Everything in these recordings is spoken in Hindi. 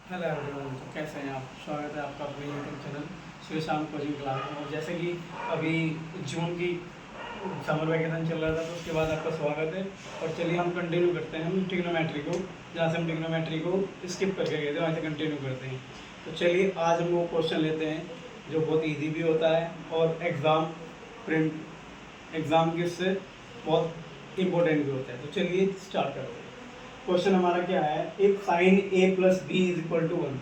हेलो एवरीवन, तो कैसे हैं आप। स्वागत है आपका अपने यूट्यूब चैनल सुबह शाम कोचिंग क्लास में। और जैसे कि अभी जून की समर वैकेशन चल रहा था, तो उसके बाद आपका स्वागत है। और चलिए हम कंटिन्यू करते हैं हम ट्रिग्नोमेट्री को, जहाँ से हम ट्रिग्नोमेट्री को स्किप करके गए थे वहाँ से कंटिन्यू करते हैं। तो चलिए आज हम वो क्वेश्चन लेते हैं जो बहुत ईजी भी होता है और एग्ज़ाम के उससे बहुत इम्पोर्टेंट भी होता है। तो चलिए स्टार्ट करते हैं। क्वेश्चन हमारा क्या है, if sine A plus B is equal to one.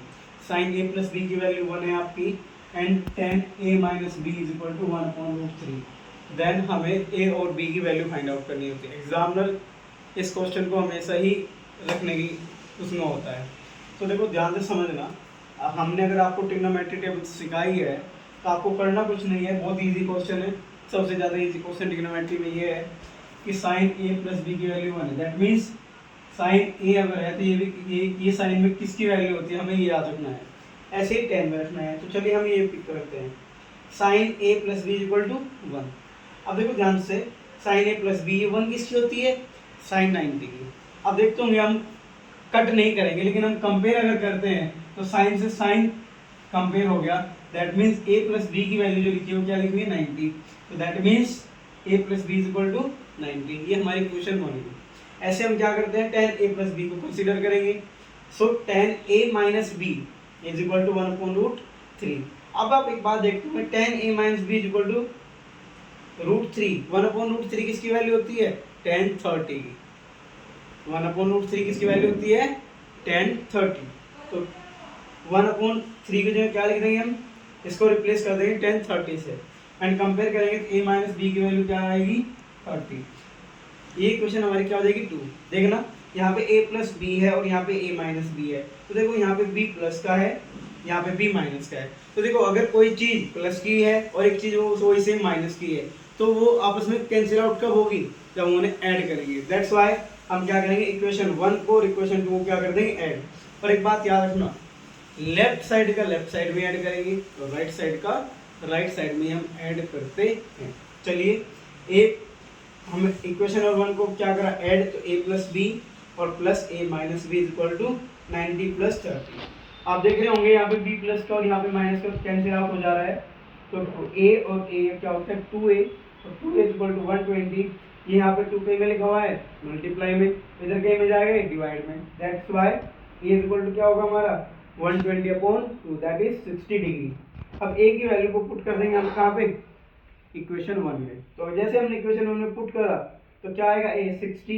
Sine A plus B की वैल्यू वन है आपकी, and tan A minus B is equal to one upon root three. Then हमें ए और बी की वैल्यू फाइंड आउट करनी होती है। एग्जामिनर इस क्वेश्चन को हमेशा ही रखने की उसमें होता है। तो देखो ध्यान से समझना, हमने अगर आपको ट्रिग्नोमेट्री टेबल सिखाई है तो आपको करना कुछ नहीं है, बहुत ईजी क्वेश्चन है। सबसे ज़्यादा ईजी क्वेश्चन ट्रिग्नोमेट्री में ये है कि साइन ए प्लस बी की वैल्यू वन है। दैट मीन्स साइन ए अगर है तो ये भी ये साइन में किसकी वैल्यू होती है हमें ये याद रखना है। ऐसे ही टेन में रखना है। तो चलिए हम ये पिक करते हैं, sine A plus B equal to one. अब देखो ध्यान से, साइन ए प्लस बी ये वन किसकी होती है, साइन 90 की। अब देखते होंगे हम कट नहीं करेंगे, लेकिन हम कंपेयर अगर करते हैं तो साइन से साइन कंपेयर हो गया। That means A plus B की वैल्यू जो लिखी है वो क्या लिखी हुई है, 90। तो that means A plus B is equal to 90। ये हमारी क्वेश्चन बनेगी। ऐसे हम क्या करते हैं, टेन ए प्लस बी को कंसीडर करेंगे। So tan A minus B is equal to one upon root three. अब आप एक बात देखते हैं, tan A minus B is equal to root three. One upon root three किसकी वैल्यू होती है, टेन 30 की। वन अपॉन रूट थ्री किसकी वैल्यू होती है, टेन 30। तो वन अपॉन थ्री की जगह क्या लिख देंगे हम, इसको रिप्लेस कर देंगे टेन 30 से, एंड कंपेयर करेंगे तो ए माइनस बी की वैल्यू क्या आएगी, 30। ये क्वेश्चन हमारी क्या हो जाएगी, टू। देखना यहाँ पे a प्लस बी है और यहाँ पे a माइनस बी है। तो देखो यहाँ पे b प्लस का है, यहाँ पे b माइनस का है। तो देखो अगर कोई चीज प्लस की है और एक चीज वो वही सेम माइनस की है, तो वो आपस में कैंसिल आउट कब होगी, जब उन्हें ऐड करेंगे। दैट्स वाई हम क्या करेंगे, इक्वेशन वन को और इक्वेशन टू को क्या कर देंगे, ऐड। और एक बात याद रखना, लेफ्ट साइड का लेफ्ट साइड में ऐड करेंगे और राइट साइड का राइट साइड में हम ऐड करते हैं। चलिए एक हम इक्वेशन और वन को क्या करा, ऐड। तो a प्लस बी और plus A minus B is equal to 90 plus 30। आप देख रहे होंगे यहाँ पे b प्लस का और यहाँ पे माइनस का कैंसिल आउट हो जा रहा है। तो a और a क्या होता है, 2a और 2a इज इक्वल टू 120। ये यहाँ पे 2 में लिखा हुआ है मल्टीप्लाई में, इधर कहीं में जाएगा डिवाइड में। That's why a is equal to क्या होगा हमारा, 120 अपॉन 2 दैट इज 60 डिग्री। अब a की वैल्यू को पुट कर देंगे हम कहाँ पे, इक्वेशन वन में। तो जैसे हमने इक्वेशन वन में पुट करा तो क्या आएगा, a 60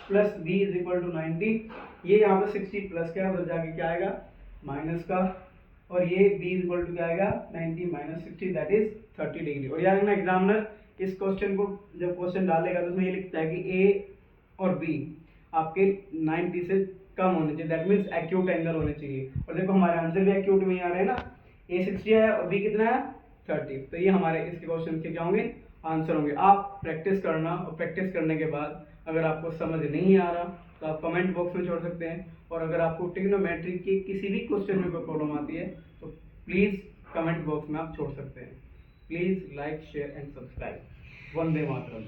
plus b is equal to 90। ये यहाँ पे 60 प्लस का है, उधर जाके क्या आएगा माइनस का, और ये b इज इक्वल टू क्या आएगा 90 माइनस 60 दैट इज 30 डिग्री। और याद रखना एग्जामिनर इस क्वेश्चन को जब क्वेश्चन डालेगा तो उसमें ये लिखता है कि a और b आपके 90 से कम होने चाहिए, दैट मीन्स एक्यूट एंगल होने चाहिए। और देखो हमारे आंसर भी एक्यूट में ही आ रहे हैं ना, a 60 है और b कितना है 30। तो ये हमारे इसके क्वेश्चन के क्या होंगे, आंसर होंगे। आप प्रैक्टिस करना, और प्रैक्टिस करने के बाद अगर आपको समझ नहीं आ रहा तो आप कमेंट बॉक्स में छोड़ सकते हैं। और अगर आपको ट्रिग्नोमेट्री के किसी भी क्वेश्चन में कोई प्रॉब्लम आती है तो प्लीज़ कमेंट बॉक्स में आप छोड़ सकते हैं। Please like share and subscribe. Vande Mataram.